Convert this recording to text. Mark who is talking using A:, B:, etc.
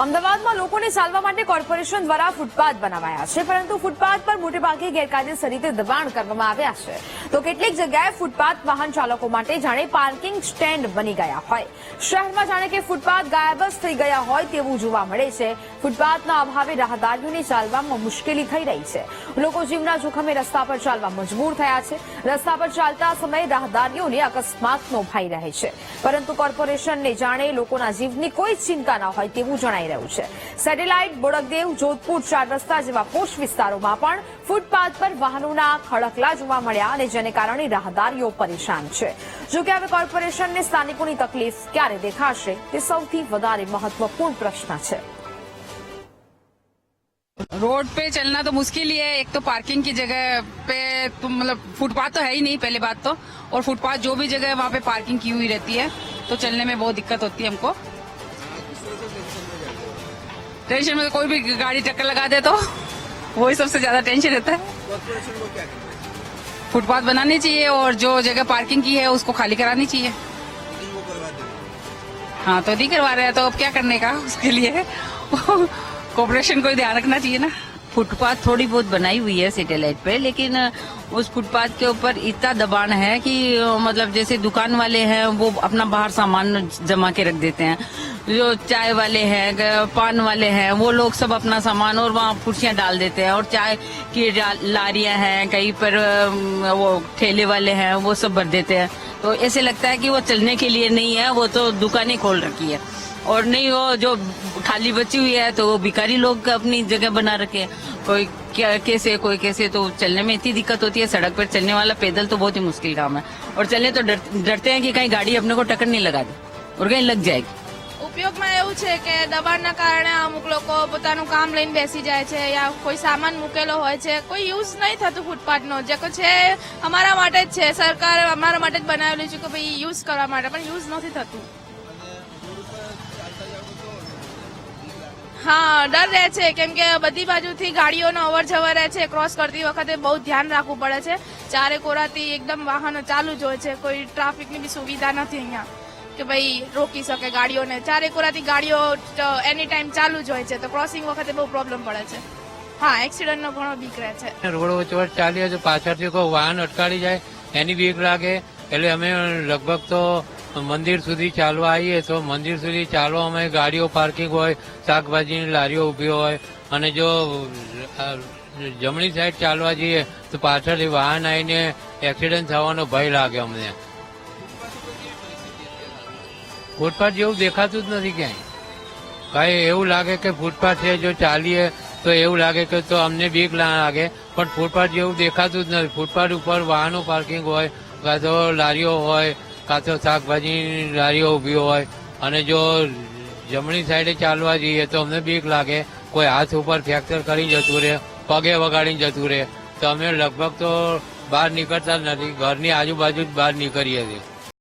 A: અમદાવાદમાં લોકોને ચાલવા માટે કોર્પોરેશન દ્વારા ફૂટપાથ બનાવાયા છે, પરંતુ ફૂટપાથ પર મોટેભાગે ગેરકાયદેસર રીતે દબાણ કરવામાં આવ્યા છે. તો કેટલીક જગ્યાએ ફૂટપાથ વાહન ચાલકો માટે જાણે પાર્કિંગ સ્ટેન્ડ બની ગયા હોય. શહેરમાં જાણે કે ફૂટપાથ ગાયબ જ થઈ ગયા હોય તેવું જોવા મળે છે. ફૂટપાથના અભાવે રાહદારીઓને ચાલવામાં મુશ્કેલી થઈ રહી છે. લોકો જીવના જોખમે રસ્તા પર ચાલવા મજબૂર થયા છે. રસ્તા પર ચાલતા સમયે રાહદારીઓને અકસ્માતનો ભય રહે છે, પરંતુ કોર્પોરેશનને જાણે લોકોના જીવની કોઈ ચિંતા ન હોય તેવું જણાય રહ્યું છે. સેટેલાઇટ, બોડકદેવ, જોધપુર, 4 રસ્તા જેવા પોશ વિસ્તારોમાં પણ ફૂટપાથ પર વાહનોના ખડકલા જોવા મળ્યા અને જેને કારણે રાહદારીઓ પરેશાન છે. જો કે હવે કોર્પોરેશનને સ્થાનિકોની તકલીફ ક્યારે દેખાશે તે સૌથી વધારે મહત્વપૂर्ण પ્રશ્ન છે.
B: रोड पे चलना तो मुश्किल ही है. एक तो पार्किंग की जगह पे तो मतलब फुटपाथ तो है ही नहीं पहले बात तो, और फुटपाथ जो भी जगह है वहाँ पे पार्किंग की हुई रहती है, तो चलने में बहुत दिक्कत होती है हमको. टेंशन में तो कोई भी गाड़ी टक्कर लगा दे तो वही सबसे ज्यादा टेंशन रहता है. फुटपाथ बनानी चाहिए और जो जगह पार्किंग की है उसको खाली करानी चाहिए. हाँ तो नहीं करवा रहे हैं तो अब क्या करने का, उसके लिए कॉर्पोरेशन को ध्यान रखना चाहिए ना.
C: फुटपाथ थोड़ी बहुत बनाई हुई है सैटेलाइट पे, लेकिन उस फुटपाथ के ऊपर इतना दबाण है कि मतलब जैसे दुकान वाले हैं वो अपना बाहर सामान जमा के रख देते हैं, जो चाय वाले हैं, पान वाले हैं, वो लोग सब अपना सामान और वहाँ कुर्सियां डाल देते हैं, और चाय की लारियां हैं, कहीं पर वो ठेले वाले हैं वो सब भर देते हैं. तो ऐसे लगता है कि वो चलने के लिए नहीं है, वो तो दुकानें खोल रखी है. और नहीं वो जो खाली बची हुई है तो वो भिखारी लोग अपनी जगह बना रखे. कोई कैसे कोई कैसे, तो चलने में इतनी दिक्कत होती है. सड़क पर चलने वाला पैदल तो बहुत ही मुश्किल काम है, और चलने तो डरते हैं कि कहीं गाड़ी अपने को टक्कर नहीं लगा दे और कहीं लग जाएगी.
D: ઉપયોગમાં એવું છે કે દબાણના કારણે અમુક લોકો પોતાનું કામ લઈને બેસી જાય છે, યા કોઈ સામાન મૂકેલો હોય છે, કોઈ યુઝ નહીં થતું ફૂટપાથનો. જે છે અમારા માટે જ છે, સરકારે અમારા માટે જ બનાવેલું છે કે ભાઈ યુઝ કરવા માટે, પણ યુઝ નથી થતું. હા, ડર રહે છે, કેમ કે બધી બાજુથી ગાડીઓનો અવર જવર રહે છે. ક્રોસ કરતી વખતે બહુ ધ્યાન રાખવું પડે છે. ચારે કોરાથી એકદમ વાહનો ચાલુ જ હોય છે, કોઈ ટ્રાફિકની બી સુવિધા નથી અહીંયા કે ભાઈ રોકી શકે ગાડીઓને. ચારે કોરાથી ગાડીઓ એની ટાઈમ ચાલુ જ હોય છે, તો ક્રોસિંગ વખતે બહુ પ્રોબ્લેમ પડે છે. હા, એક્સિડન્ટનો ઘણો બીક રહે છે.
E: રોડ વચ્ચે ચાલીએ તો પાછળથી કોઈ વાહન અટકાડી જાય એની બીક લાગે. એટલે અમે લગભગ તો મંદિર સુધી ચાલવા આવીએ તો મંદિર સુધી ચાલવા અમે ગાડીઓ પાર્કિંગ હોય, શાકભાજીની લારીઓ ઉભી હોય, અને જો જમણી સાઈડ ચાલવા જઈએ તો પાછળથી વાહન આવીને એક્સિડન્ટ થવાનો ભય લાગે અમને. ફૂટપાથ જેવું દેખાતું જ નથી ક્યાંય. કઈ એવું લાગે કે ફૂટપાથ છે, જો ચાલીએ તો એવું લાગે કે તો અમને બીક ના લાગે, પણ ફૂટપાથ જેવું દેખાતું જ નથી. ફૂટપાથ ઉપર વાહનો પાર્કિંગ હોય, કાં તો લારીઓ હોય, કાં તો શાકભાજીની લારીઓ ઉભી હોય, અને જો જમણી સાઈડે ચાલવા જઈએ તો અમને બીક લાગે કોઈ હાથ ઉપર ફ્રેક્ચર કરી જતું રહે, પગે વગાડીને જતું રહે. તો અમે લગભગ તો બહાર નીકળતા જ નથી, ઘરની આજુબાજુ જ બહાર નીકળીએ છીએ.